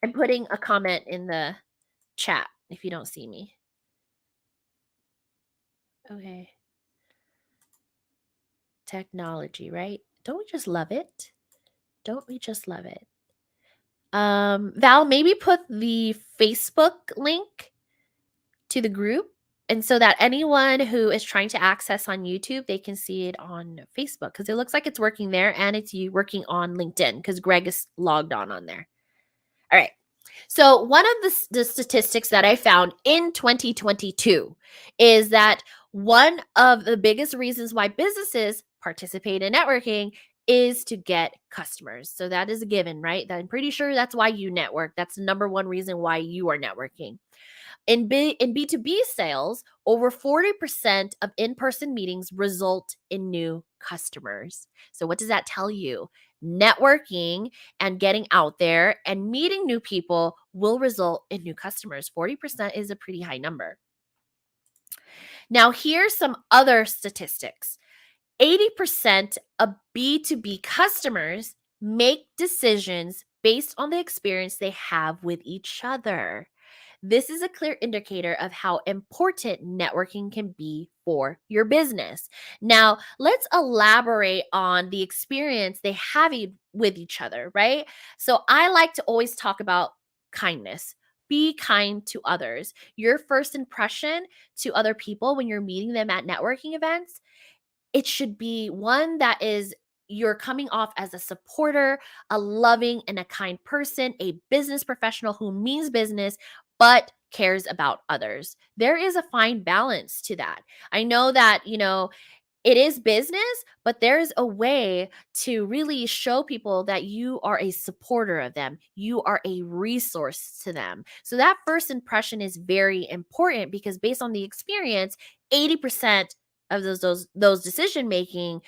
I'm putting a comment in the chat if you don't see me. Okay. Technology, right? Don't we just love it? Don't we just love it? Val, maybe put the Facebook link to the group, and so that anyone who is trying to access on YouTube, they can see it on Facebook because it looks like it's working there and it's you working on LinkedIn because Greg is logged on there. All right. So, one of the statistics that I found in 2022 is that one of the biggest reasons why businesses participate in networking is to get customers. So, that is a given, right? I'm pretty sure that's why you network. That's the number one reason why you are networking. In B2B sales, over 40% of in-person meetings result in new customers. So what does that tell you? Networking and getting out there and meeting new people will result in new customers. 40% is a pretty high number. Now, here's some other statistics. 80% of B2B customers make decisions based on the experience they have with each other. This is a clear indicator of how important networking can be for your business. Now, let's elaborate on the experience they have with each other, right? So, I like to always talk about kindness. Be kind to others. Your first impression to other people when you're meeting them at networking events, it should be one that is you're coming off as a supporter, a loving and a kind person, a business professional who means business but cares about others. There is a fine balance to that. I know that, it is business, but there's a way to really show people that you are a supporter of them. You are a resource to them. So that first impression is very important because based on the experience, 80% of those decision making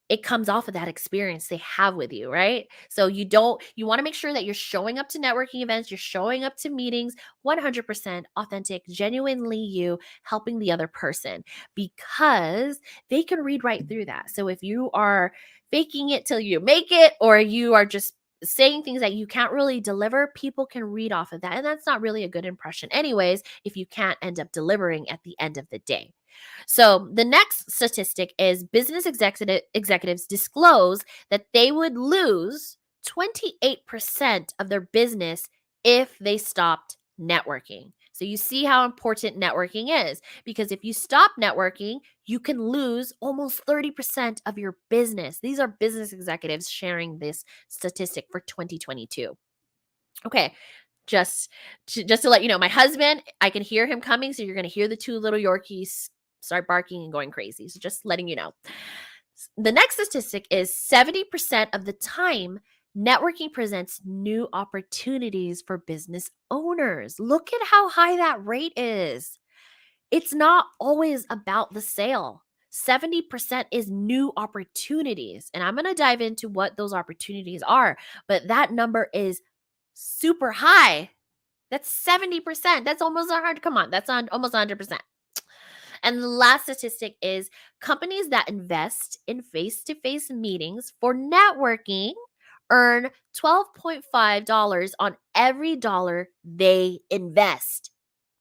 it comes off of that experience they have with you, right? So you want to make sure that you're showing up to networking events, you're showing up to meetings 100% authentic, genuinely you helping the other person because they can read right through that. So if you are faking it till you make it or you are just saying things that you can't really deliver, people can read off of that. And that's not really a good impression anyways if you can't end up delivering at the end of the day. So the next statistic is business executives disclose that they would lose 28% of their business if they stopped networking. So you see how important networking is because if you stop networking, you can lose almost 30% of your business. These are business executives sharing this statistic for 2022. Okay, just to let you know, my husband, I can hear him coming, so you're going to hear the two little Yorkies start barking and going crazy. So just letting you know. The next statistic is 70% of the time, networking presents new opportunities for business owners. Look at how high that rate is. It's not always about the sale. 70% is new opportunities. And I'm going to dive into what those opportunities are, but that number is super high. That's 70%. That's almost 100. Come on, that's on almost 100%. And the last statistic is companies that invest in face-to-face meetings for networking earn $12.5 on every dollar they invest.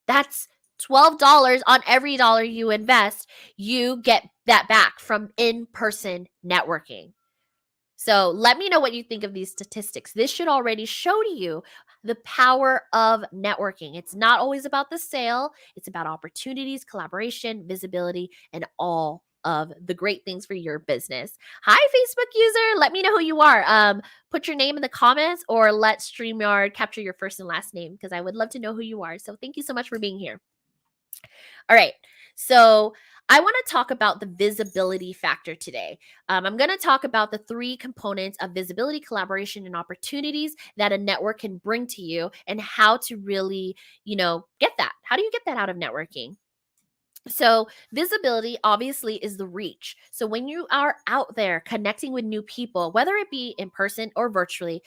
That's $12 on every dollar you invest. You get that back from in-person networking. So let me know what you think of these statistics. This should already show to you the power of networking. It's not always about the sale, it's about opportunities, collaboration, visibility, and all of the great things for your business. Hi, Facebook user. Let me know who you are. Put your name in the comments or let StreamYard capture your first and last name because I would love to know who you are. So thank you so much for being here. All right. So I want to talk about the visibility factor today. I'm going to talk about the three components of visibility, collaboration, and opportunities that a network can bring to you and how to really, get that. How do you get that out of networking? So, visibility obviously is the reach. So, when you are out there connecting with new people, whether it be in person or virtually,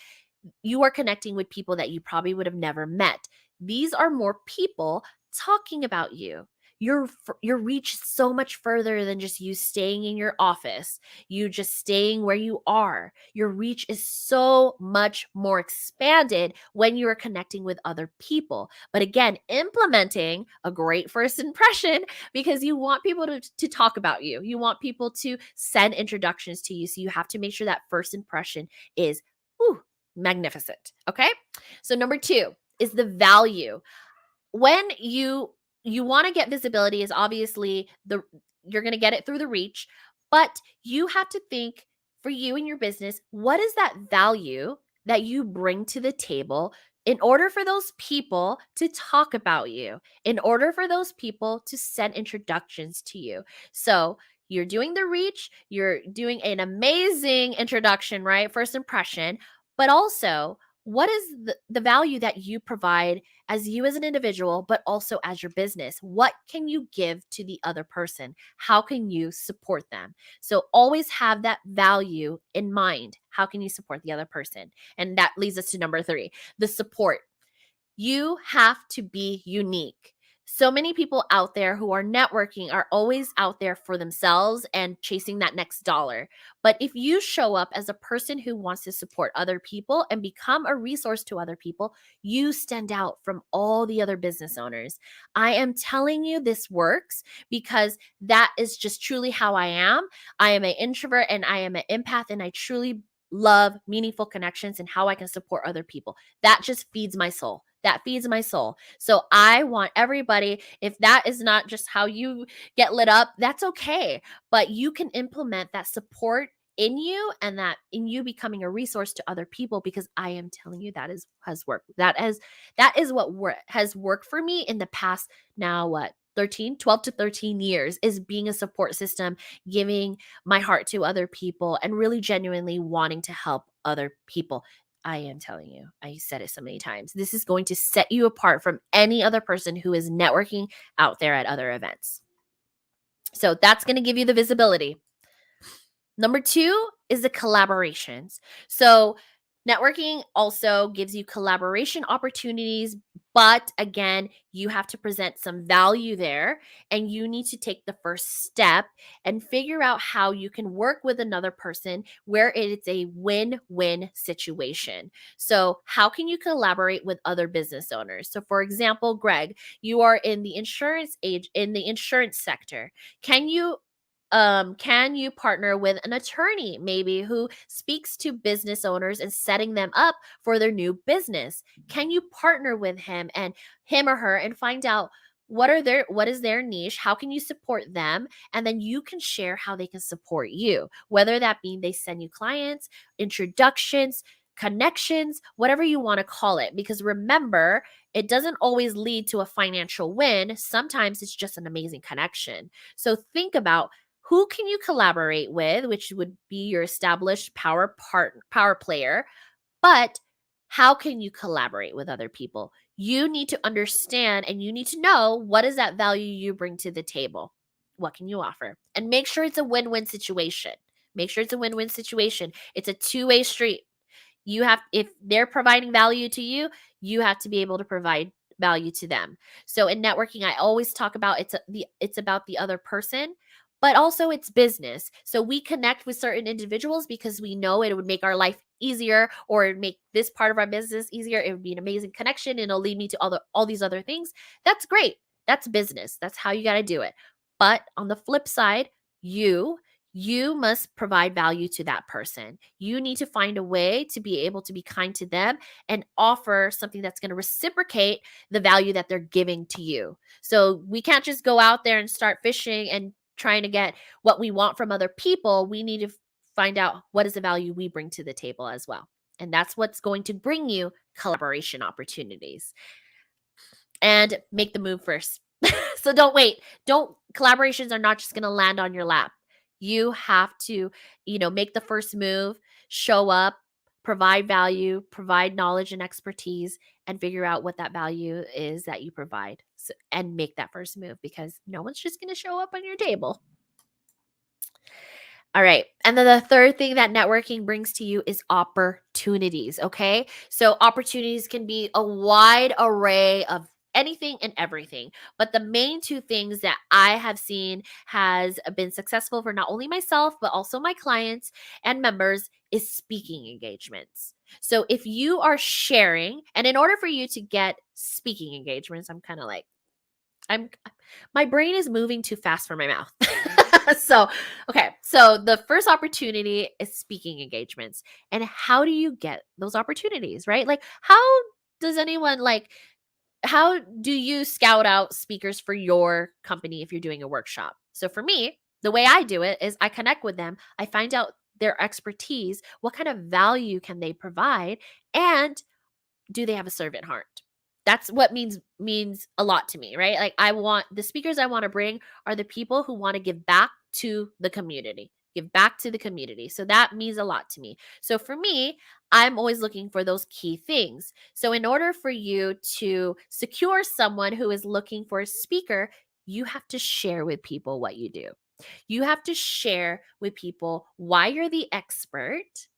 you are connecting with people that you probably would have never met. These are more people talking about you. your reach is so much further than just you staying in your office, you just staying where you are. Your reach is so much more expanded when you are connecting with other people. But again, implementing a great first impression, because you want people to talk about you. You want people to send introductions to you. So you have to make sure that first impression is magnificent. Okay. So number 2 is the value. When you want to get visibility, is obviously you're going to get it through the reach, but you have to think, for you and your business, what is that value that you bring to the table in order for those people to talk about you, in order for those people to send introductions to you. So you're doing the reach, you're doing an amazing introduction, right? First impression, but also what is the value that you provide as you as an individual, but also as your business? What can you give to the other person? How can you support them? So always have that value in mind. How can you support the other person? And that leads us to number 3, the support. You have to be unique. So many people out there who are networking are always out there for themselves and chasing that next dollar. But if you show up as a person who wants to support other people and become a resource to other people, you stand out from all the other business owners. I am telling you, this works because that is just truly how I am. I am an introvert and I am an empath, and I truly love meaningful connections and how I can support other people. That just feeds my soul. That feeds my soul. So I want everybody, if that is not just how you get lit up, that's okay. But you can implement that support in you, and that in you becoming a resource to other people, because I am telling you that has worked. That is what has worked for me in the past, now what, 12 to 13 years, is being a support system, giving my heart to other people, and really genuinely wanting to help other people. I am telling you, I said it so many times. This is going to set you apart from any other person who is networking out there at other events. So that's going to give you the visibility. Number 2 is the collaborations. So networking also gives you collaboration opportunities, but again, you have to present some value there, and you need to take the first step and figure out how you can work with another person where it's a win-win situation. So, how can you collaborate with other business owners? So, for example, Greg, you are in the insurance sector. Can you partner with an attorney maybe who speaks to business owners and setting them up for their new business? Can you partner with him or her and find out what is their niche? How can you support them? And then you can share how they can support you, whether that be they send you clients, introductions, connections, whatever you want to call it. Because remember, it doesn't always lead to a financial win. Sometimes it's just an amazing connection. So think about, who can you collaborate with, which would be your established power player, but how can you collaborate with other people? You need to understand and you need to know, what is that value you bring to the table? What can you offer? And make sure it's a win-win situation. Make sure it's a win-win situation. It's a two-way street. If they're providing value to you, you have to be able to provide value to them. So in networking, I always talk about, it's about the other person, but also it's business. So we connect with certain individuals because we know it would make our life easier, or it'd make this part of our business easier. It would be an amazing connection and it'll lead me to all these other things. That's great. That's business. That's how you got to do it. But on the flip side, you must provide value to that person. You need to find a way to be able to be kind to them and offer something that's going to reciprocate the value that they're giving to you. So we can't just go out there and start fishing and trying to get what we want from other people. We need to find out what is the value we bring to the table as well. And that's what's going to bring you collaboration opportunities. And make the move first. So don't wait. Collaborations are not just going to land on your lap. You have to, make the first move, show up, provide value, provide knowledge and expertise, and figure out what that value is that you provide. So, and make that first move, because no one's just going to show up on your table. All right. And then the third thing that networking brings to you is opportunities. Okay. So opportunities can be a wide array of anything and everything. But the main two things that I have seen has been successful for not only myself, but also my clients and members is speaking engagements. So if you are sharing, and in order for you to get speaking engagements, I'm my brain is moving too fast for my mouth. So, okay. So the first opportunity is speaking engagements. And how do you get those opportunities, right? Like does anyone like how do you scout out speakers for your company if you're doing a workshop? So for me, the way I do it is I connect with them, I find out their expertise, what kind of value can they provide, and do they have a servant heart? That's what means a lot to me, right? Like I want the speakers I want to bring are the people who want to give back to the community. Give back to the community. So that means a lot to me. So for me, I'm always looking for those key things. So in order for you to secure someone who is looking for a speaker, you have to share with people what you do. You have to share with people why you're the expert,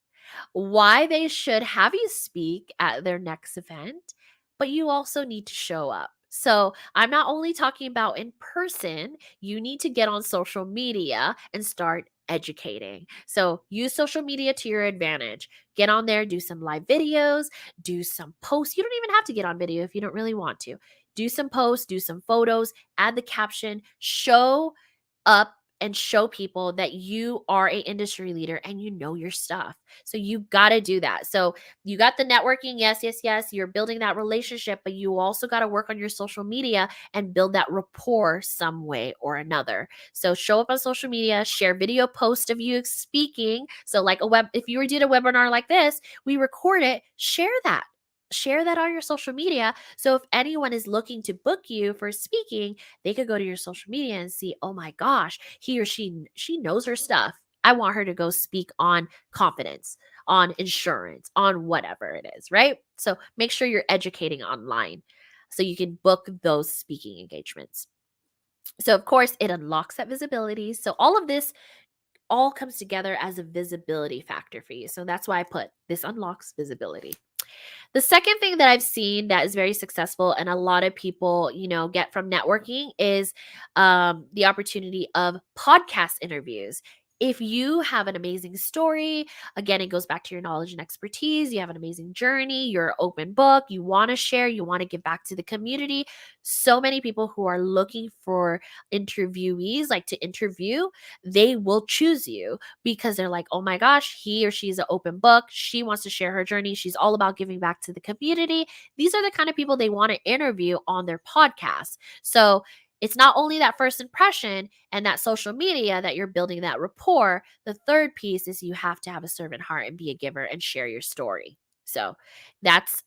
why they should have you speak at their next event, but you also need to show up. So, I'm not only talking about in person, you need to get on social media and start educating. So, use social media to your advantage. Get on there, do some live videos, do some posts. You don't even have to get on video if you don't really want to. Do some posts, do some photos, add the caption, show up and show people that you are a industry leader and you know your stuff. So you got to do that. So you got the networking, yes, yes, yes, you're building that relationship, but you also got to work on your social media and build that rapport some way or another. So show up on social media, share video posts of you speaking. So like if you did a webinar like this, we record it, share that. Share that on your social media. So if anyone is looking to book you for speaking, they could go to your social media and see, oh my gosh, he or she knows her stuff. I want her to go speak on confidence, on insurance, on whatever it is, right? So make sure you're educating online so you can book those speaking engagements. So of course, it unlocks that visibility. So all of this all comes together as a visibility factor for you. So that's why I put this unlocks visibility. The second thing that I've seen that is very successful and a lot of people, get from networking is the opportunity of podcast interviews. If you have an amazing story, again, it goes back to your knowledge and expertise. You have an amazing journey, you're an open book, you want to share, you want to give back to the community. So many people who are looking for interviewees, like to interview, they will choose you because they're like, oh my gosh, he or she's an open book. She wants to share her journey. She's all about giving back to the community. These are the kind of people they want to interview on their podcast. So it's not only that first impression and that social media that you're building that rapport. The third piece is you have to have a servant heart and be a giver and share your story. So that's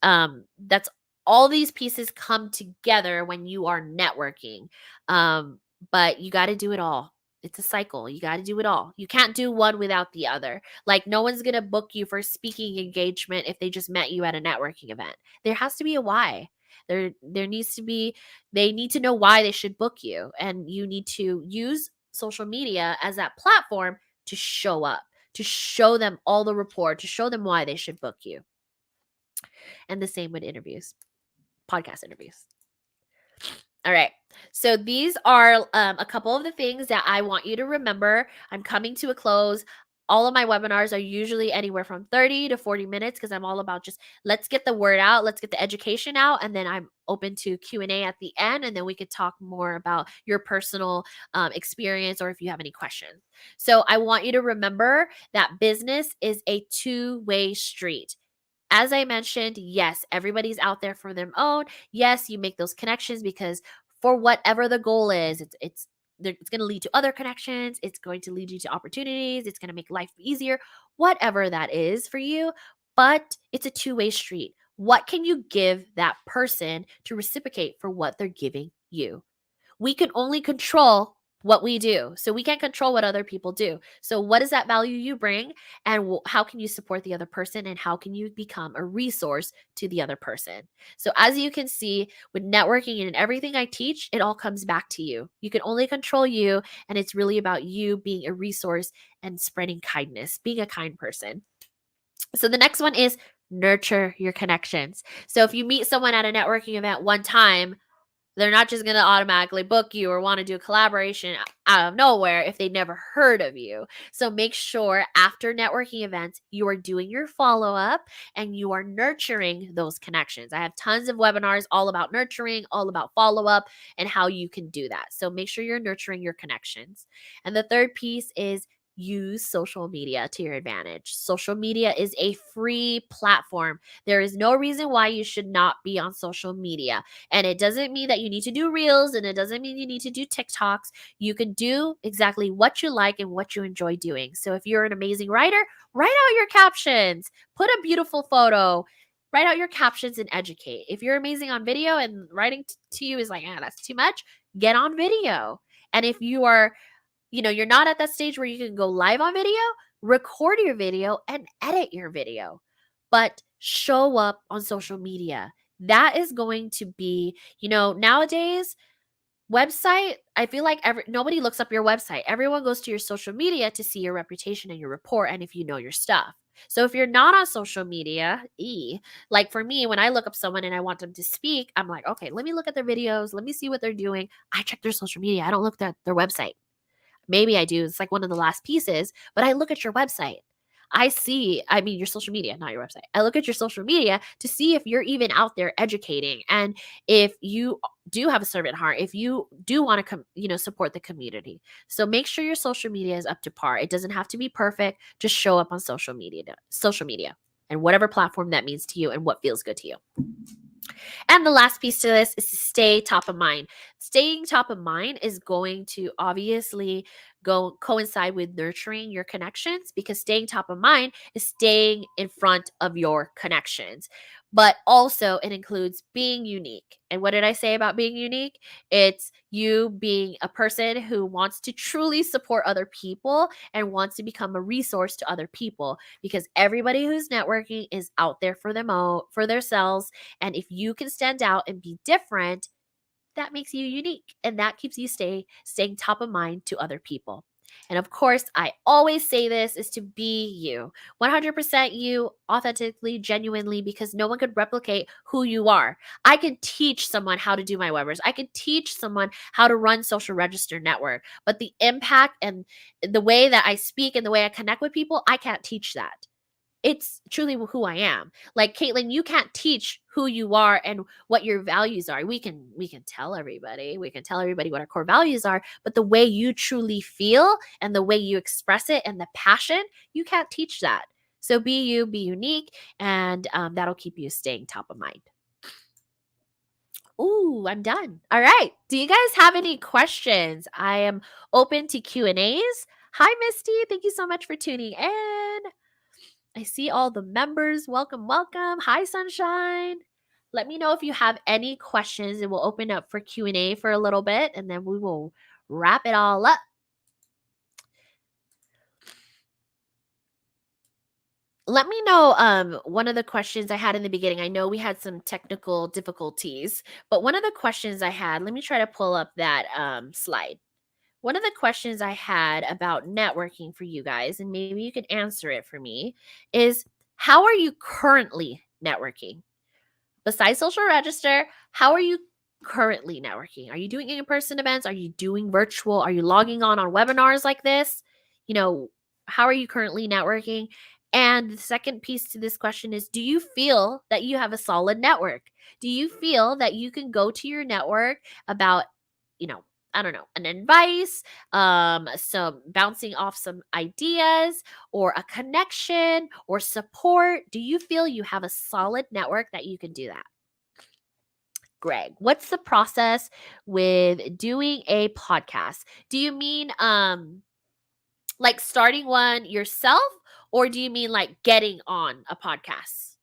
all these pieces come together when you are networking. But you got to do it all. It's a cycle. You got to do it all. You can't do one without the other. Like no one's going to book you for speaking engagement if they just met you at a networking event. There has to be a why. There needs to be they need to know why they should book you, and you need to use social media as that platform to show up, to show them all the rapport, to show them why they should book you. And the same with interviews, podcast interviews. All right. So these are a couple of the things that I want you to remember. I'm coming to a close. All of my webinars are usually anywhere from 30 to 40 minutes because I'm all about just let's get the word out, let's get the education out, and then I'm open to Q&A at the end, and then we could talk more about your personal experience or if you have any questions. So I want you to remember that business is a two-way street. As I mentioned, yes, everybody's out there for their own. Yes, you make those connections because for whatever the goal is, it's going to lead to other connections. It's going to lead you to opportunities. It's going to make life easier, whatever that is for you. But it's a two-way street. What can you give that person to reciprocate for what they're giving you? We can only control what we do. So we can't control what other people do. So what is that value you bring, and how can you support the other person, and how can you become a resource to the other person? So as you can see with networking and everything I teach, it all comes back to you. You can only control you, and it's really about you being a resource and spreading kindness, being a kind person. So the next one is nurture your connections. So if you meet someone at a networking event one time, They're not just going to automatically book you or want to do a collaboration out of nowhere if they never heard of you. So make sure after networking events, you are doing your follow up and you are nurturing those connections. I have tons of webinars all about nurturing, all about follow up, and how you can do that. So make sure you're nurturing your connections. And the third piece is use social media to your advantage. Social media is a free platform. There is no reason why you should not be on social media. And it doesn't mean that you need to do reels and it doesn't mean you need to do TikToks. You can do exactly what you like and what you enjoy doing. So if you're an amazing writer, write out your captions, put a beautiful photo, write out your captions and educate. If you're amazing on video and writing to you is like, that's too much, get on video. And if you are you're not at that stage where you can go live on video, record your video and edit your video, but show up on social media. That is going to be, nowadays, website, I feel like nobody looks up your website. Everyone goes to your social media to see your reputation and your report and if you know your stuff. So if you're not on social media, like for me, when I look up someone and I want them to speak, I'm like, okay, let me look at their videos. Let me see what they're doing. I check their social media. I don't look at their website. Maybe I do. It's like one of the last pieces, but I look at your website. Your social media, not your website. I look at your social media to see if you're even out there educating and if you do have a servant heart, if you do want to support the community. So make sure your social media is up to par. It doesn't have to be perfect. Just show up on social media and whatever platform that means to you and what feels good to you. And the last piece to this is to stay top of mind. Staying top of mind is going to obviously coincide with nurturing your connections, because staying top of mind is staying in front of your connections. But also it includes being unique. And what did I say about being unique? It's you being a person who wants to truly support other people and wants to become a resource to other people, because everybody who's networking is out there for themselves. And if you can stand out and be different, that makes you unique and that keeps you staying top of mind to other people. And of course, I always say this is to be you, 100% you, authentically, genuinely, because no one could replicate who you are. I can teach someone how to do my webinars. I can teach someone how to run Social Register Network, but the impact and the way that I speak and the way I connect with people, I can't teach that. It's truly who I am. Like Caitlin, you can't teach who you are and what your values are. We can tell everybody. We can tell everybody what our core values are, but the way you truly feel and the way you express it and the passion, you can't teach that. So be you, be unique, and that'll keep you staying top of mind. Ooh, I'm done. All right. Do you guys have any questions? I am open to Q&As. Hi, Misty. Thank you so much for tuning in. I see all the members. Welcome, welcome. Hi, Sunshine. Let me know if you have any questions, and we'll open up for Q&A for a little bit, and then we will wrap it all up. Let me know one of the questions I had in the beginning. I know we had some technical difficulties, but one of the questions I had, let me try to pull up that slide. One of the questions I had about networking for you guys, and maybe you can answer it for me, is how are you currently networking? Besides Social Register, how are you currently networking? Are you doing in-person events? Are you doing virtual? Are you logging on webinars like this? How are you currently networking? And the second piece to this question is, do you feel that you have a solid network? Do you feel that you can go to your network about, I don't know, an advice, some bouncing off some ideas or a connection or support? Do you feel you have a solid network that you can do that? Greg, what's the process with doing a podcast? Do you mean like starting one yourself, or do you mean like getting on a podcast?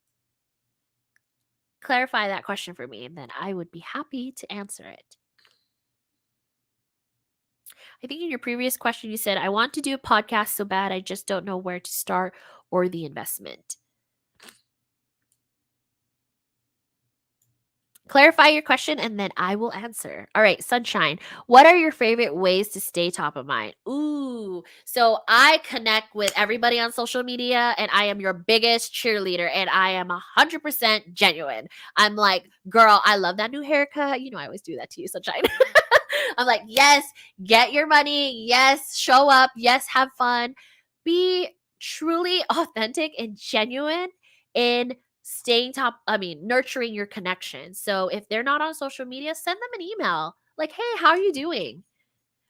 Clarify that question for me and then I would be happy to answer it. I think in your previous question, you said, I want to do a podcast so bad, I just don't know where to start or the investment. Clarify your question and then I will answer. All right, Sunshine, what are your favorite ways to stay top of mind? Ooh, so I connect with everybody on social media and I am your biggest cheerleader and I am 100% genuine. I'm like, girl, I love that new haircut. You know, I always do that to you, Sunshine. I'm like, yes, get your money. Yes, show up. Yes, have fun. Be truly authentic and genuine in nurturing your connection. So if they're not on social media, send them an email like, hey, how are you doing?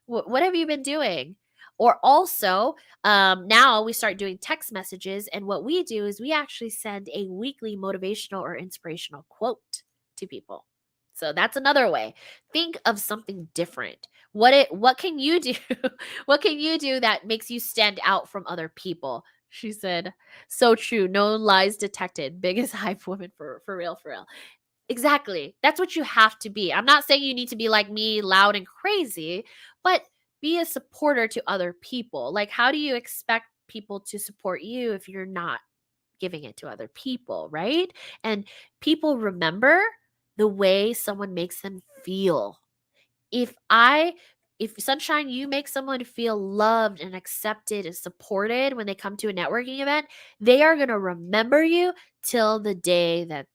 What have you been doing? Or also, now we start doing text messages. And what we do is we actually send a weekly motivational or inspirational quote to people. So that's another way. Think of something different. What can you do? What can you do that makes you stand out from other people? She said, so true. No lies detected. Biggest hype woman for real, for real. Exactly. That's what you have to be. I'm not saying you need to be like me, loud and crazy, but be a supporter to other people. Like, how do you expect people to support you if you're not giving it to other people, right? And people remember the way someone makes them feel. If I if Sunshine, you make someone feel loved and accepted and supported when they come to a networking event, they are going to remember you till the day that,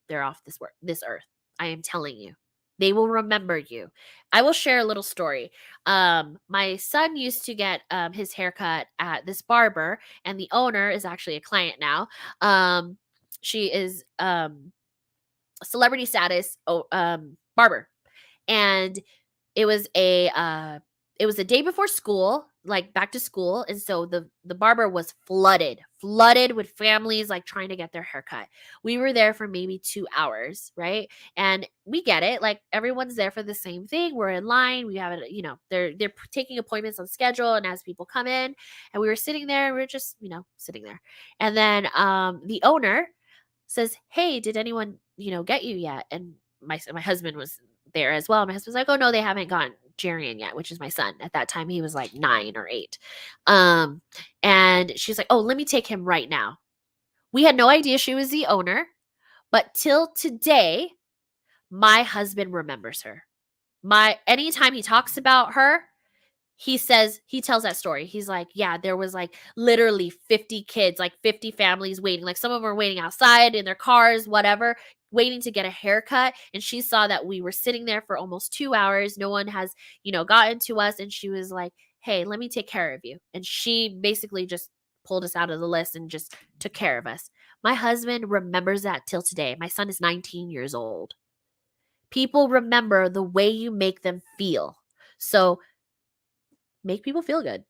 they're off this earth. I am telling you. They will remember you. I will share a little story. My son used to get his haircut at this barber, and the owner is actually a client now. She is celebrity status barber, and it was a day before school, like back to school, and so the barber was flooded with families like trying to get their haircut. We were there for maybe 2 hours, right? And we get it, like everyone's there for the same thing. We're in line. We have it, they're taking appointments on schedule and as people come in, and we were sitting there, we were just, sitting there. And then the owner says, "Hey, did anyone, get you yet?" And my husband was there as well. My husband's like, "Oh no, they haven't gotten Jarian yet," which is my son. At that time, he was like 9 or 8. Um, and she's like, "Oh, let me take him right now." We had no idea she was the owner, but till today, my husband remembers her. Anytime he talks about her, he tells that story. He's like, yeah, there was like literally 50 kids, like 50 families waiting. Like some of them were waiting outside in their cars, whatever, waiting to get a haircut. And she saw that we were sitting there for almost 2 hours. No one has, gotten to us. And she was like, hey, let me take care of you. And she basically just pulled us out of the list and just took care of us. My husband remembers that till today. My son is 19 years old. People remember the way you make them feel. So make people feel good.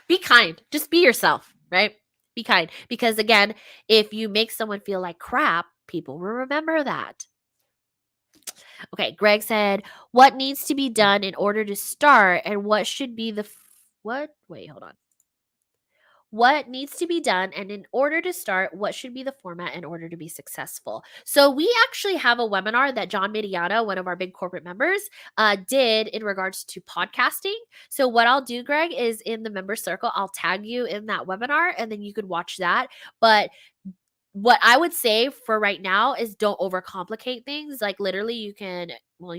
Be kind. Just be yourself, right? Be kind. Because again, if you make someone feel like crap, people will remember that. Okay, Greg said, what needs to be done in order to start and what should be what? Wait, hold on. What needs to be done, and in order to start, what should be the format in order to be successful? So we actually have a webinar that John Mediana, one of our big corporate members, did in regards to podcasting. So what I'll do, Greg, is in the member circle, I'll tag you in that webinar and then you could watch that. But what I would say for right now is don't overcomplicate things. Like literally you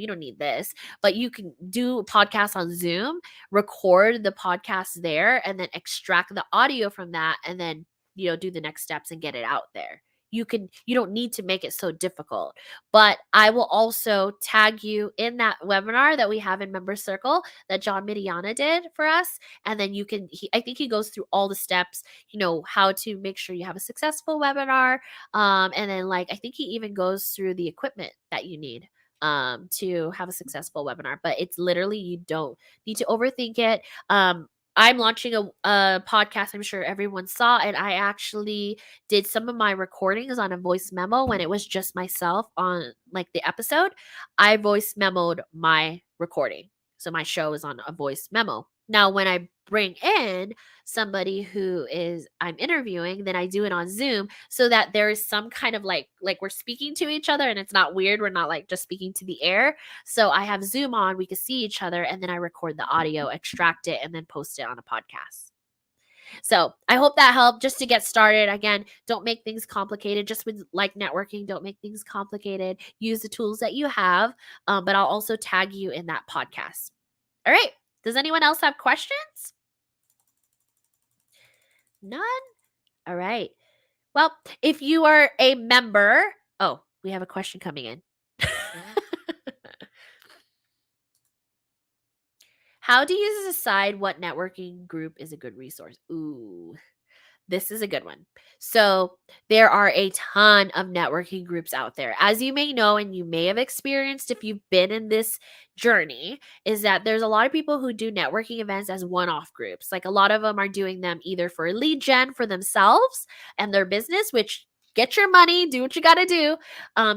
don't need this, but you can do podcasts on Zoom, record the podcast there and then extract the audio from that and then, do the next steps and get it out there. You don't need to make it so difficult. But I will also tag you in that webinar that we have in Member Circle that John Midiana did for us. And then I think he goes through all the steps, how to make sure you have a successful webinar. And then I think he even goes through the equipment that you need to have a successful webinar. But it's literally, you don't need to overthink it. I'm launching a podcast. I'm sure everyone saw, and I actually did some of my recordings on a voice memo when it was just myself on the episode. I voice memoed my recording. So my show is on a voice memo. Now, when I bring in somebody who I'm interviewing, then I do it on Zoom so that there is some kind of like we're speaking to each other and it's not weird. We're not just speaking to the air. So I have Zoom on, we can see each other, and then I record the audio, extract it, and then post it on a podcast. So I hope that helped just to get started. Again, don't make things complicated. Just with like networking, don't make things complicated. Use the tools that you have, but I'll also tag you in that podcast. All right. Does anyone else have questions? None? All right. Well, if you are a member, oh, we have a question coming in. How do you decide what networking group is a good resource? Ooh, this is a good one. So, there are a ton of networking groups out there. As you may know, and you may have experienced if you've been in this journey, is that there's a lot of people who do networking events as one off groups. Like a lot of them are doing them either for lead gen for themselves and their business, which get your money, do what you got to do.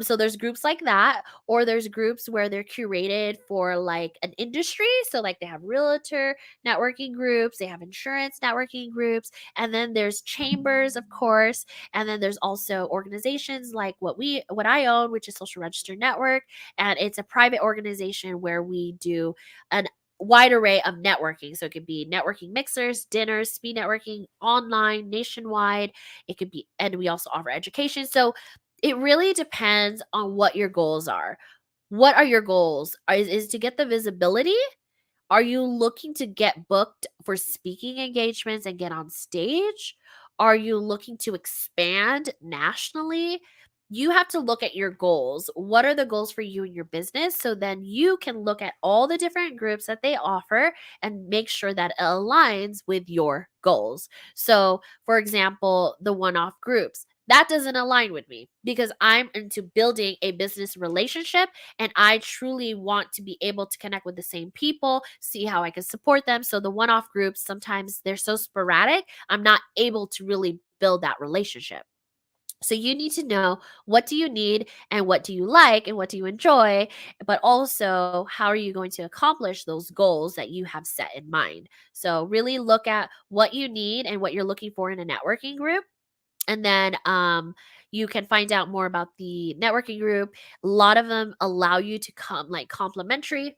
So there's groups like that, or there's groups where they're curated for like an industry. So like they have realtor networking groups, they have insurance networking groups, and then there's chambers, of course, and then there's also organizations like what I own, which is Social Register Network, and it's a private organization where we do an wide array of networking. So it could be networking mixers, dinners, speed networking, online, nationwide. It could be, and we also offer education. So it really depends on what your goals are. What are your goals? Is to get the visibility? Are you looking to get booked for speaking engagements and get on stage? Are you looking to expand nationally? You have to look at your goals. What are the goals for you and your business? So then you can look at all the different groups that they offer and make sure that it aligns with your goals. So, for example, the one off groups. That doesn't align with me because I'm into building a business relationship and I truly want to be able to connect with the same people, see how I can support them. So the one off groups, sometimes they're so sporadic, I'm not able to really build that relationship. So you need to know what do you need and what do you like and what do you enjoy, but also how are you going to accomplish those goals that you have set in mind. So really look at what you need and what you're looking for in a networking group, and then you can find out more about the networking group. A lot of them allow you to come like complimentary,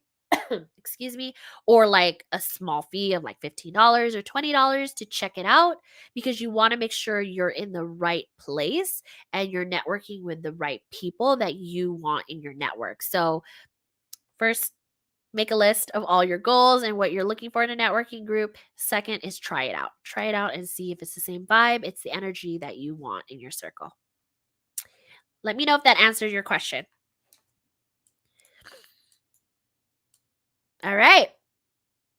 excuse me, or like a small fee of like $15 or $20 to check it out because you want to make sure you're in the right place and you're networking with the right people that you want in your network. So, first, make a list of all your goals and what you're looking for in a networking group. Second is try it out. Try it out and see if it's the same vibe, it's the energy that you want in your circle. Let me know if that answers your question. All right.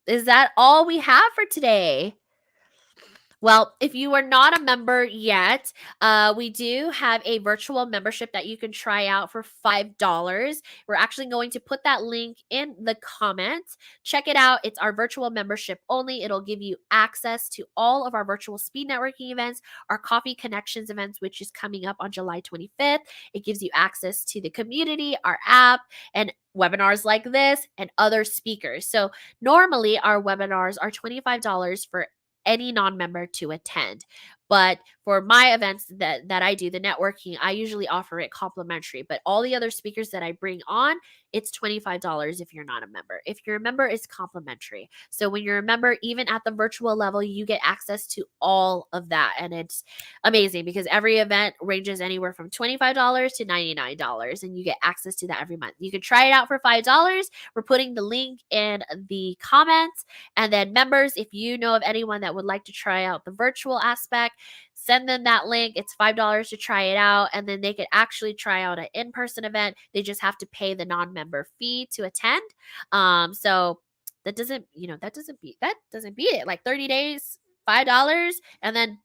Is that all we have for today? Well, if you are not a member yet, we do have a virtual membership that you can try out for $5. We're actually going to put that link in the comments. Check it out. It's our virtual membership only. It'll give you access to all of our virtual speed networking events, our Coffee Connections events, which is coming up on July 25th. It gives you access to the community, our app, and webinars like this and other speakers. So normally our webinars are $25 for any non-member to attend. But for my events that I do, the networking, I usually offer it complimentary. But all the other speakers that I bring on, it's $25 if you're not a member. If you're a member, it's complimentary. So when you're a member, even at the virtual level, you get access to all of that. And it's amazing because every event ranges anywhere from $25 to $99, and you get access to that every month. You can try it out for $5. We're putting the link in the comments. And then members, if you know of anyone that would like to try out the virtual aspect, send them that link. It's $5 to try it out, and then they could actually try out an in-person event. They just have to pay the non-member fee to attend. So that doesn't, that doesn't beat it. Like 30 days, $5, and then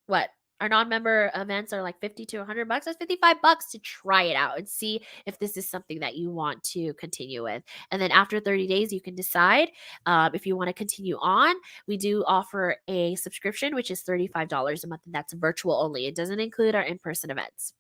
what? Our non-member events are like 50 to $100. That's $55 to try it out and see if this is something that you want to continue with. And then after 30 days, you can decide if you want to continue on. We do offer a subscription, which is $35 a month, and that's virtual only. It doesn't include our in-person events.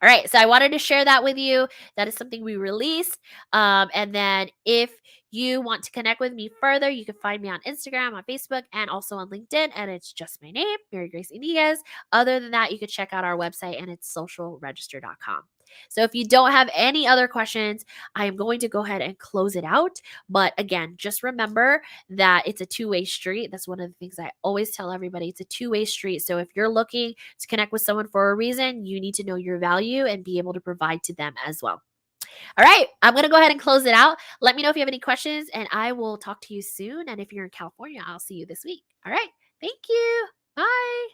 All right, so I wanted to share that with you. That is something we released. And then if you want to connect with me further, you can find me on Instagram, on Facebook, and also on LinkedIn. And it's just my name, Mary Grace Iniguez. Other than that, you can check out our website, and it's socialregister.com. So if you don't have any other questions, I am going to go ahead and close it out. But again, just remember that it's a two-way street. That's one of the things I always tell everybody. It's a two-way street. So if you're looking to connect with someone for a reason, you need to know your value and be able to provide to them as well. All right, I'm going to go ahead and close it out. Let me know if you have any questions, and I will talk to you soon. And if you're in California, I'll see you this week. All right, thank you. Bye.